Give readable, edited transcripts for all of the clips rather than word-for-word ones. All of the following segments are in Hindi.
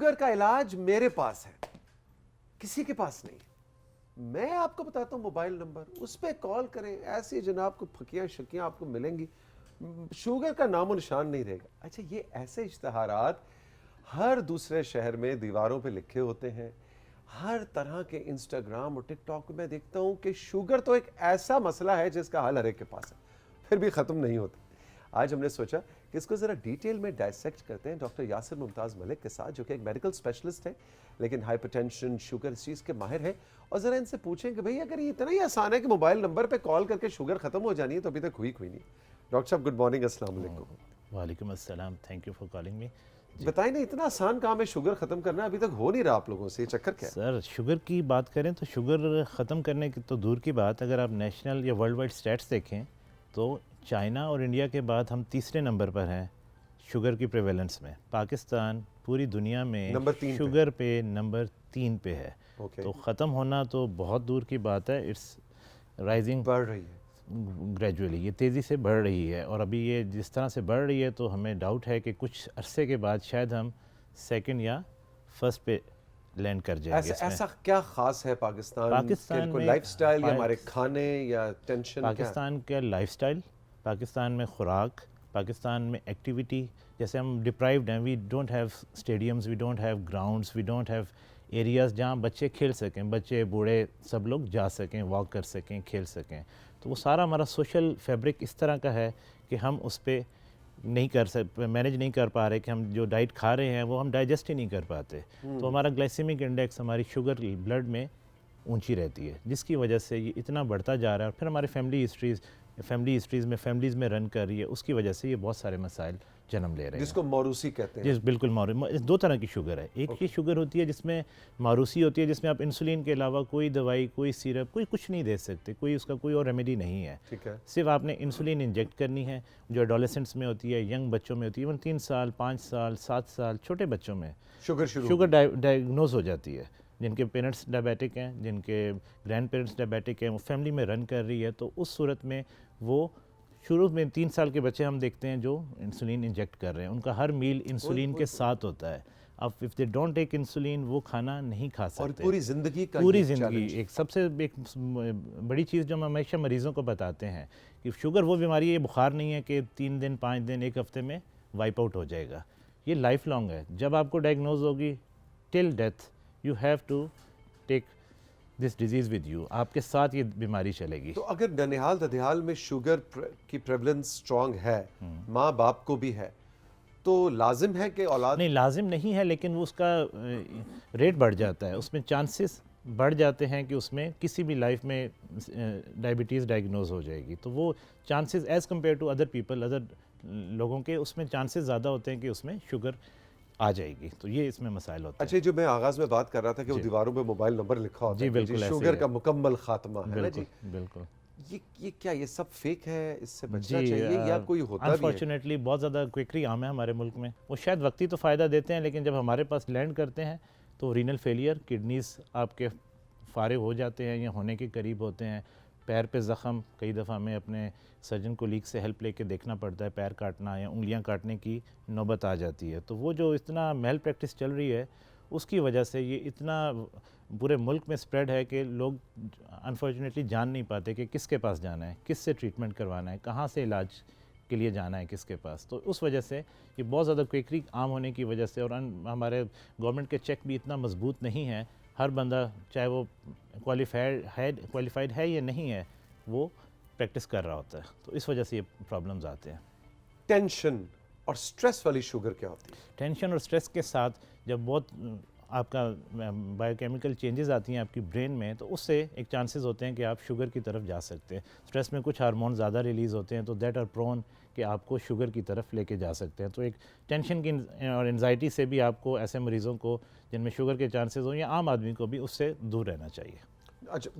शुगर का इलाज मेरे पास है, किसी के पास नहीं। मैं आपको बताता हूं मोबाइल नंबर, उस पर कॉल करें, ऐसी जनाब को फकियां शकियां आपको मिलेंगी, शुगर का नामो निशान नहीं रहेगा। अच्छा, ये ऐसे इश्तहारात हर दूसरे शहर में दीवारों पे लिखे होते हैं, हर तरह के इंस्टाग्राम और टिकटॉक में देखता हूं कि शुगर तो एक ऐसा मसला है जिसका हल हर एक के पास है, फिर भी ख़त्म नहीं होता। आज हमने सोचा कि इसको ज़रा डिटेल में डायसेक्ट करते हैं डॉक्टर यासिर मुमताज़ मलिक के साथ, जो कि एक मेडिकल स्पेशलिस्ट है लेकिन हाइपरटेंशन शुगर इस चीज़ के माहिर हैं, और ज़रा इनसे पूछें कि भाई अगर ये इतना ही आसान है कि मोबाइल नंबर पे कॉल करके शुगर ख़त्म हो जानी है, तो अभी तक हुई कोई नहीं। डॉक्टर साहब गुड मॉर्निंग, अस्सलाम वालेकुम। वालेकुम अस्सलाम, thank you for calling me. बताइए ना, इतना आसान काम है शुगर ख़त्म करना, अभी तक हो नहीं रहा आप लोगों से, ये चक्कर क्या है? सर, शुगर की बात करें तो शुगर ख़त्म करने की तो दूर की बात, अगर आप नेशनल या वर्ल्ड वाइड स्टैट्स देखें तो चाइना और इंडिया के बाद हम तीसरे नंबर पर हैं शुगर की प्रेवेलेंस में। पाकिस्तान पूरी दुनिया में नंबर 3 शुगर पे नंबर 3 पे है। ओके। तो ख़त्म होना तो बहुत दूर की बात है, इट्स राइजिंग बढ़ रही है। ग्रेजुअली, ये तेज़ी से बढ़ रही है, और अभी ये जिस तरह से बढ़ रही है तो हमें डाउट है कि कुछ अरसे के बाद शायद हम सेकंड या फर्स्ट पे लैंड कर जाएंगे। ऐसा क्या खास है पाकिस्तान में लाइफस्टाइल या हमारे खाने या टेंशन? पाकिस्तान का लाइफस्टाइल, पाकिस्तान में खुराक, पाकिस्तान में एक्टिविटी, जैसे हम डिप्राइव्ड हैं, we don't have stadiums, we don't have grounds, we don't have areas जहाँ बच्चे खेल सकें, बच्चे बूढ़े सब लोग जा सकें, वॉक कर सकें, खेल सकें। तो वो सारा हमारा सोशल फैब्रिक इस तरह का है कि हम उस पर नहीं कर सकते, मैनेज नहीं कर पा रहे कि हम जो डाइट खा रहे हैं वो हम डाइजेस्ट ही नहीं कर पाते। तो हमारा ग्लाइसेमिक इंडेक्स, हमारी शुगर ब्लड में ऊंची रहती है, जिसकी वजह से ये इतना बढ़ता जा रहा है। और फिर हमारे फैमिलीज़ में रन कर रही है, उसकी वजह से ये बहुत सारे मसाइल जन्म ले रहे हैं, जिसको मारूसी कहते हैं। जिस बिल्कुल दो तरह की शुगर है। एक ये शुगर होती है जिसमें मारूसी होती है, जिसमें आप इंसुलिन के अलावा कोई दवाई, कोई सिरप, कोई कुछ नहीं दे सकते, कोई उसका कोई और रेमेडी नहीं है। ठीक है। सिर्फ आपने इंसुलिन इंजेक्ट करनी है, जो एडोलेसेंट्स में होती है, यंग बच्चों में होती है, इवन 3 साल 5 साल 7 साल छोटे बच्चों में शुगर डायग्नोज हो जाती है। जिनके पेरेंट्स डायबिटिक हैं, जिनके ग्रैंड पेरेंट्स डायबिटिक हैं, वो फैमिली में रन कर रही है, तो उस सूरत में वो शुरू में 3 साल के बच्चे हम देखते हैं जो इंसुलिन इंजेक्ट कर रहे हैं, उनका हर मील इंसुलिन के साथ होता है। अब if they don't take insulin, वो खाना नहीं खा सकते। और पूरी ज़िंदगी एक सबसे एक बड़ी चीज़ जो हम हमेशा मरीज़ों को बताते हैं कि शुगर वो बीमारी है, ये बुखार नहीं है कि 3 दिन 5 दिन 1 हफ्ते में वाइप आउट हो जाएगा। ये लाइफ लॉन्ग है। जब आपको डायग्नोज होगी till death you have to take this disease with you, आपके साथ ये बीमारी चलेगी। तो अगर ननिहाल ददिहाल में शुगर की प्रेवलेंस स्ट्रांग है, माँ बाप को भी है, तो लाजिम है कि औलाद? नहीं, लाजिम नहीं है, लेकिन वो उसका रेट बढ़ जाता है, उसमें चांसेस बढ़ जाते हैं कि उसमें किसी भी लाइफ में डायबिटीज़ डायग्नोज हो जाएगी। तो वो chances as compare to other people, other लोगों के, उसमें चांसेस ज़्यादा होते हैं कि उसमें शुगर आ जाएगी। तो ये इसमें मसाइल होते हैं। अच्छा, जो मैं आगाज़ में बात कर रहा था कि वो दीवारों पे मोबाइल नंबर लिखा होता है, बिल्कुल शुगर का मुकम्मल खात्मा है ना जी। बिल्कुल। ये क्या, ये सब फेक है, इससे बचना चाहिए या कोई होता भी है? अनफॉर्चुनेटली बहुत ज़्यादा क्विकरी आम है हमारे मुल्क में। वो शायद वक्ती तो फ़ायदा देते हैं, लेकिन जब हमारे पास लैंड करते हैं तो रीनल फेलियर, किडनीज़ आपके फारिग हो जाते हैं या होने के करीब होते हैं। पैर पे ज़ख़म, कई दफ़ा हमें अपने सर्जन कोलीग से हेल्प लेके देखना पड़ता है, पैर काटना या उंगलियां काटने की नौबत आ जाती है। तो वो जो इतना मेल प्रैक्टिस चल रही है, उसकी वजह से ये इतना पूरे मुल्क में स्प्रेड है कि लोग अनफॉर्चुनेटली जान नहीं पाते कि किसके पास जाना है, किस से ट्रीटमेंट करवाना है, कहाँ से इलाज के लिए जाना है, किसके पास। तो उस वजह से ये बहुत ज़्यादा क्विकली आम होने की वजह से, और हमारे गवर्नमेंट के चेक भी इतना मजबूत नहीं है, हर बंदा चाहे वो क्वालिफाइड है या नहीं है, वो प्रैक्टिस कर रहा होता है। तो इस वजह से ये प्रॉब्लम्स आते हैं। टेंशन और स्ट्रेस वाली शुगर क्या होती है? टेंशन और स्ट्रेस के साथ जब बहुत आपका बायोकेमिकल चेंजेस आती हैं आपकी ब्रेन में, तो उससे एक चांसेस होते हैं कि आप शुगर की तरफ जा सकते हैं। स्ट्रेस में कुछ हार्मोन ज़्यादा रिलीज़ होते हैं, तो दैट आर प्रोन कि आपको शुगर की तरफ लेके जा सकते हैं। तो एक टेंशन की और एंजाइटी से भी आपको, ऐसे मरीज़ों को जिनमें शुगर के चांसेस हों या आम आदमी को भी, उससे दूर रहना चाहिए। अच्छा,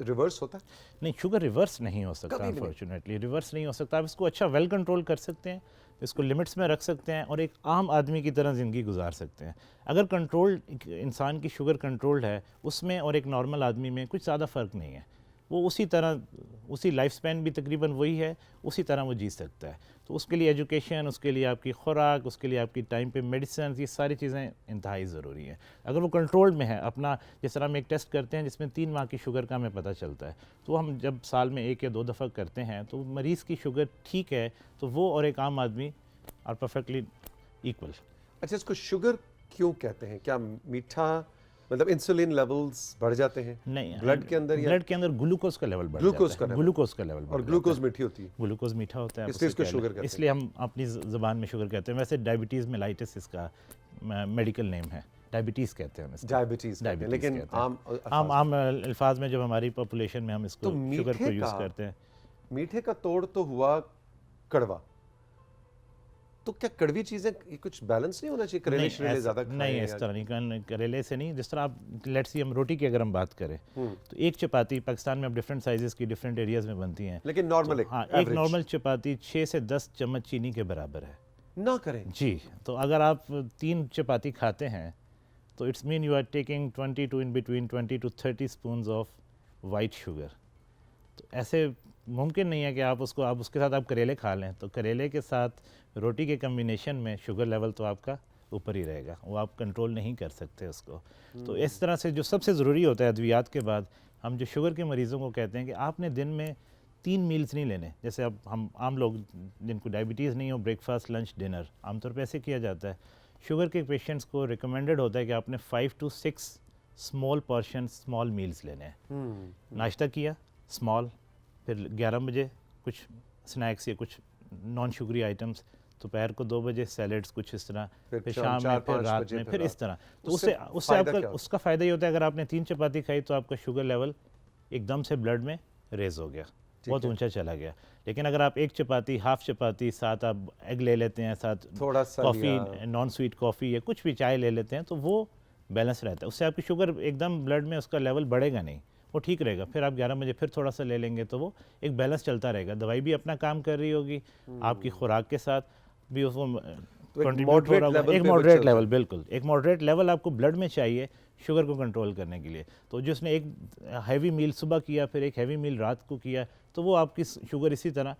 रिवर्स होता है? नहीं, शुगर रिवर्स नहीं हो सकता, अनफॉर्चुनेटली रिवर्स नहीं हो सकता। आप इसको अच्छा वेल कंट्रोल कर सकते हैं, इसको लिमिट्स में रख सकते हैं और एक आम आदमी की तरह ज़िंदगी गुजार सकते हैं। अगर कंट्रोल्ड इंसान की शुगर कंट्रोल्ड है, उसमें और एक नॉर्मल आदमी में कुछ ज़्यादा फ़र्क नहीं है। वो उसी तरह, उसी लाइफ स्पैन भी तकरीबन वही है, उसी तरह वो जी सकता है। तो उसके लिए एजुकेशन, उसके लिए आपकी खुराक, उसके लिए आपकी टाइम पे मेडिसिन, ये सारी चीज़ें इंतहाई ज़रूरी हैं। अगर वो कंट्रोल में है अपना, जिस तरह हम एक टेस्ट करते हैं जिसमें 3 माह की शुगर का हमें पता चलता है, तो हम जब साल में 1 या 2 दफ़ा करते हैं तो मरीज़ की शुगर ठीक है तो वो और एक आम आदमी आर परफेक्टली इक्वल। अच्छा, इसको शुगर क्यों कहते हैं? क्या मीठा मतलब इंसुलिन लेवल्स बढ़ जाते हैं नहीं, ब्लड के अंदर, या ब्लड के अंदर ग्लूकोज का लेवल बढ़ ग्लूकोज जाता का है, लेवल? ग्लूकोज का लेवल बढ़ और जाता ग्लूकोज है। मीठी होती है, ग्लूकोज मीठा होता है, आप इसलिए उसे इसको कह शुगर लें। कहते हैं। इसलिए हम अपनी ज़बान में शुगर कहते हैं। वैसे डायबिटीज़ मेलाइटिस इसका मेडिकल नेम है, डायबिटीज़ कहते हैं हम इसको। डायबिटीज कहते हैं, डायबिटीज़ लेकिन कहते हैं। आम आम अल्फाज में जब हमारी पॉपुलेशन में हम इसको तो शुगर को मीठे यूज़ का करते हैं। मीठे का तोड़ तो हुआ कड़वा, तो क्या कड़वी चीजें ये कुछ बैलेंस नहीं होना चाहिए? करेले नहीं, शरेले ज्यादा नहीं, खाएं इस या- तरह नहीं, करेले से नहीं। जिस तरह आप लेट्स सी हम रोटी की अगर हम बात करें तो एक चपाती पाकिस्तान में अब डिफरेंट साइजेस की डिफरेंट एरियाज में बनती हैं। लेकिन नॉर्मल हाँ, एक नॉर्मल चपाती 6 से 10 चम्मच चीनी के बराबर है ना करें। जी। तो अगर आप 3 चपाती खाते हैं तो it's mean you are taking 20 to in between 20 to 30 spoons of white sugar. तो ऐसे मुमकिन नहीं है कि आप उसके साथ आप करेले खा लें, तो करेले के साथ रोटी के कम्बिनेशन में शुगर लेवल तो आपका ऊपर ही रहेगा, वो आप कंट्रोल नहीं कर सकते उसको। तो इस तरह से जो सबसे ज़रूरी होता है अद्वियात के बाद, हम जो शुगर के मरीज़ों को कहते हैं कि आपने दिन में 3 मील्स नहीं लेने। जैसे अब हम आम लोग जिनको डायबिटीज़ नहीं हो, ब्रेकफास्ट लंच डिनर आमतौर पर ऐसे किया जाता है। शुगर के पेशेंट्स को रिकमेंडेड होता है कि आपने 5 to 6 small portion small meals लेने हैं। नाश्ता किया स्मॉल, फिर 11 बजे कुछ स्नैक्स या कुछ नॉन शुगरी आइटम्स, दोपहर को 2 बजे सैलड्स कुछ इस तरह, फिर शाम में, फिर 4-5 रात बजे, में, फिर फिर रात। इस तरह। तो उससे उससे फायदा क्या आपका होता उसका फ़ायदा ये होता है, अगर आपने 3 चपाती खाई तो आपका शुगर लेवल एकदम से ब्लड में रेज हो गया, बहुत ऊंचा चला गया। लेकिन अगर आप एक चपाती, हाफ चपाती, साथ आप एग ले लेते हैं, साथ थोड़ा सा कॉफ़ी, लिया। नॉन स्वीट कॉफ़ी या कुछ भी चाय ले लेते हैं, तो वो बैलेंस रहता है। उससे आपकी शुगर एकदम ब्लड में उसका लेवल बढ़ेगा नहीं, वो ठीक रहेगा। फिर आप 11 बजे फिर थोड़ा सा ले लेंगे तो वो एक बैलेंस चलता रहेगा। दवाई भी अपना काम कर रही होगी, आपकी खुराक के साथ भी उसको तो एक कंट्रीब्यूट हो moderate रहा होगा। level एक पे वो मॉडरेट चलता लेवल, है। बिल्कुल एक मॉडरेट लेवल आपको ब्लड में चाहिए शुगर को कंट्रोल करने के लिए। तो जिसने एक हैवी मील सुबह किया, फिर एक हैवी मील रात को किया, तो वो आपकी शुगर इसी तरह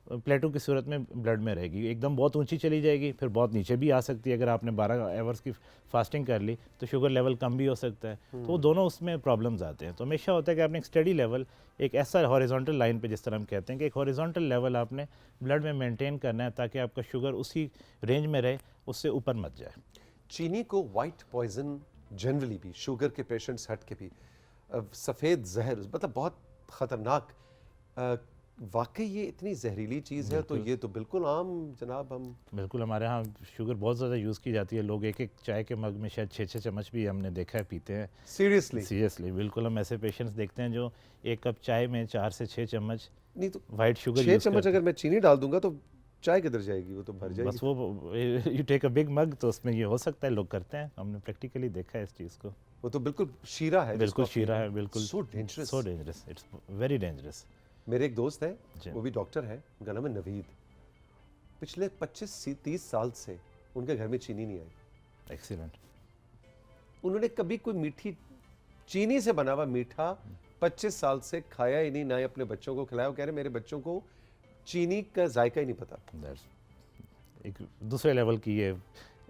प्लेटो की सूरत में ब्लड में रहेगी। एकदम बहुत ऊंची चली जाएगी, फिर बहुत नीचे भी आ सकती है। अगर आपने 12 आवर्स की फास्टिंग कर ली तो शुगर लेवल कम भी हो सकता है। तो वो दोनों उसमें प्रॉब्लम्स आते हैं। तो हमेशा होता है कि आपने एक स्टडी लेवल, एक ऐसा हॉरिजॉन्टल लाइन पे, जिस तरह हम कहते हैं कि एक हॉरिजॉन्टल लेवल आपने ब्लड में मेंटेन करना है ताकि आपका शुगर उसी रेंज में रहे, उससे ऊपर मत जाए। चीनी को वाइट पॉइजन जनरली भी, शुगर के पेशेंट्स हट के भी, सफ़ेद जहर, मतलब बहुत ख़तरनाक, वाकई ये इतनी जहरीली चीज़ है? तो ये तो बिल्कुल आम जनाब, हम बिल्कुल हमारे यहाँ शुगर बहुत ज़्यादा यूज़ की जाती है। लोग एक एक चाय के मग में शायद 6-6 चम्मच भी हमने देखा है पीते हैं। सीरियसली बिल्कुल हम ऐसे पेशेंट्स देखते हैं जो एक कप चाय में 4 से 6 चम्मच नहीं तो वाइट शुगर 6 यूज़ चम्मच करते हैं। अगर मैं चीनी डाल दूंगा तो चाय किधर जाएगी? वो तो भर जाएगी। बस वो यू टेक अ बिग मग, तो उसमें ये हो सकता है, लोग करते हैं, हमने प्रैक्टिकली देखा है इस चीज़ को। वो तो बिल्कुल शीरा है, बिल्कुल जिसको शीरा है, बिल्कुल so dangerous. So dangerous, it's very dangerous. मेरे एक दोस्त है, जी। वो भी डॉक्टर है, उनका नाम है नवीद। पिछले 25-30 साल से उनके घर में चीनी नहीं आई। एक्सीलेंट। उन्होंने कभी कोई मीठी चीनी से बना हुआ मीठा 25 साल से खाया ही नहीं, ना ही अपने बच्चों को खिलाया। वो कह रहे मेरे बच्चों को चीनी का जायका ही नहीं पता। एक दूसरे लेवल की ये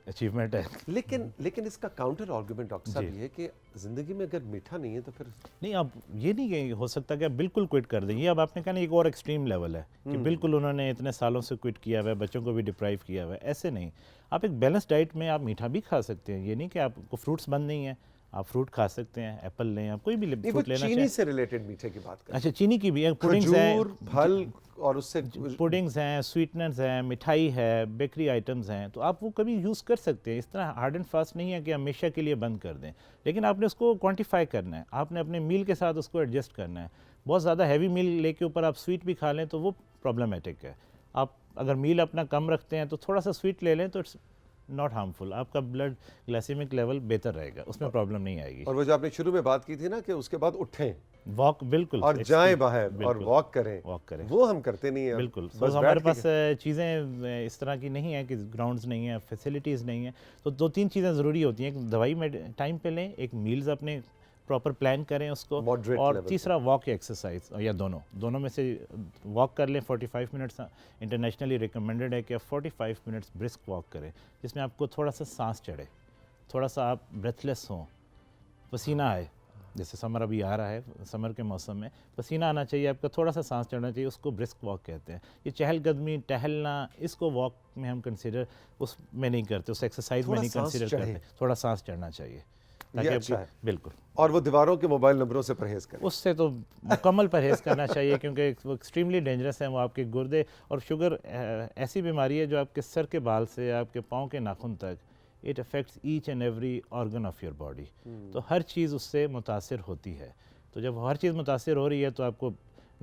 अचीवमेंट है। लेकिन इसका काउंटर आर्गुमेंट डॉक्टर साहब जी। ये है कि जिंदगी में अगर मीठा नहीं है तो फिर नहीं, अब ये नहीं कि हो सकता कि आप बिल्कुल क्विट कर दें। ये अब आपने कहा ना, एक और एक्सट्रीम लेवल है कि बिल्कुल उन्होंने इतने सालों से क्विट किया हुआ है, बच्चों को भी डिप्राइव किया हुआ है। ऐसे नहीं, आप एक बैलेंस डाइट में आप मीठा भी खा सकते हैं। ये नहीं कि आपको फ्रूट्स बंद नहीं है, आप फ्रूट खा सकते हैं, एप्पल लें, आप कोई भी नहीं, वो फ्रूट लेना चीनी चाहिए। से रिलेटेड मीठे की बात कर, अच्छा, चीनी की भी पुडिंग्स खजूर, हैं, फल और उससे पुडिंग्स हैं, स्वीटनर्स हैं, मिठाई है, बेकरी आइटम्स हैं, तो आप वो कभी यूज़ कर सकते हैं। इस तरह हार्ड एंड फास्ट नहीं है कि हमेशा के लिए बंद कर दें, लेकिन आपने उसको क्वांटिफाई करना है, आपने अपने मील के साथ उसको एडजस्ट करना है। बहुत ज़्यादा हैवी मील लेके ऊपर आप स्वीट भी खा लें तो वो प्रॉब्लमेटिक है। आप अगर मील अपना कम रखते हैं तो थोड़ा सा स्वीट ले लें तो इट्स नॉट हार्मफुल, आपका ब्लड ग्लाइसेमिक लेवल बेहतर रहेगा, उसमें प्रॉब्लम नहीं आएगी। और वो जो आपने शुरू में बात की थी ना कि उसके बाद उठें वॉक, बिल्कुल, और जाएं बाहर और बिल्कुल, वॉक करें, वो हम करते नहीं है। बिल्कुल। बस तो हमारे बैठ पास चीज़ें इस तरह की नहीं है कि ग्राउंड्स नहीं है, फैसिलिटीज़ नहीं है। तो 2-3 चीज़ें ज़रूरी होती हैं। एक दवाई में टाइम पे लें, एक मील्स अपने प्रॉपर प्लान करें उसको। Moderate और level तीसरा वॉक एक्सरसाइज, या दोनों में से वॉक कर लें 45 मिनट्स। इंटरनेशनली रिकमेंडेड है कि आप 45 मिनट्स ब्रिस्क वॉक करें, जिसमें आपको थोड़ा सा सांस चढ़े, थोड़ा सा आप ब्रेथलेस हों, पसीना आए। जैसे समर अभी आ रहा है, समर के मौसम में पसीना आना चाहिए आपका, थोड़ा सा सांस चढ़ना चाहिए, उसको ब्रिस्क वॉक कहते हैं। ये चहलकदमी टहलना, इसको वॉक में हम कंसिडर उसमें नहीं करते, उस एक्सरसाइज में थोड़ा नहीं सांस कंसिडर चढ़े। करते, थोड़ा सांस चढ़ना चाहिए ताकि ये आपकी अच्छा है। बिल्कुल। और वो दीवारों के मोबाइल नंबरों से परहेज करें। उससे तो मुकम्मल परहेज़ करना चाहिए, क्योंकि वो एक्सट्रीमली डेंजरस है। वो आपके गुर्दे और शुगर ऐसी बीमारी है जो आपके सर के बाल से आपके पाँव के नाखून तक, it affects each and every organ of your body. तो हर चीज़ उससे मुतासिर होती है। तो जब हर चीज़ मुतासिर हो रही है तो आपको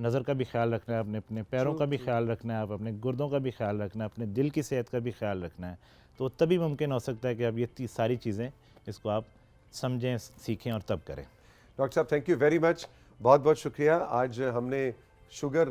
नज़र का भी ख्याल रखना है, अपने पैरों का भी ख्याल रखना है, आप अपने गुर्दों का भी ख्याल रखना है, अपने दिल की सेहत का भी ख्याल रखना है। तो तभी मुमकिन हो सकता है कि आप ये सारी चीज़ें इसको आप समझें, सीखें और तब करें। डॉक्टर साहब थैंक यू वेरी मच, बहुत बहुत शुक्रिया। आज हमने शुगर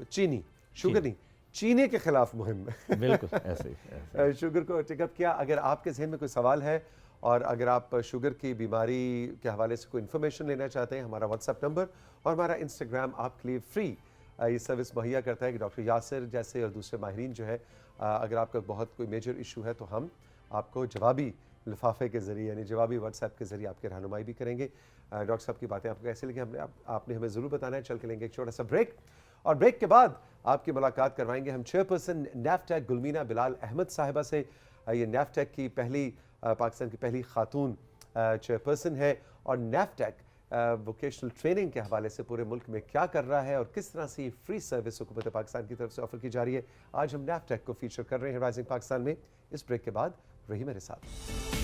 नहीं, चीनी के खिलाफ मुहिम बिल्कुल ऐसे ही। शुगर को टेकअप किया। अगर आपके जहन में कोई सवाल है और अगर आप शुगर की बीमारी के हवाले से कोई इन्फॉर्मेशन लेना चाहते हैं, हमारा व्हाट्सएप नंबर और हमारा इंस्टाग्राम आपके लिए फ्री ये सर्विस मुहैया करता है कि डॉक्टर यासिर जैसे और दूसरे माहिरीन जो है, अगर आपका बहुत कोई मेजर इशू है तो हम आपको जवाबी लिफाफे के ज़रिए यानी जवाबी व्हाट्सएप के ज़रिए आपकी रहनुमाई भी करेंगे। डॉक्टर साहब की बातें आपको कैसे लगी आपने हमें ज़रूर बताना है। चल के लेंगे एक छोटा सा ब्रेक और ब्रेक के बाद आपकी मुलाकात करवाएंगे हम चेयरपर्सन नैफ्टेक गुलमीना बिलाल अहमद साहिबा से। ये नैफ्टेक की पहली पाकिस्तान की पहली खातून चेयरपर्सन है और नैफ्टेक वोकेशनल ट्रेनिंग के हवाले से पूरे मुल्क में क्या कर रहा है और किस तरह से फ्री सर्विस हुकूमत पाकिस्तान की तरफ से ऑफर की जा रही है। आज हम नैफ्टेक को फीचर कर रहे हैं राइजिंग पाकिस्तान में। इस ब्रेक के बाद रही मेरे साथ।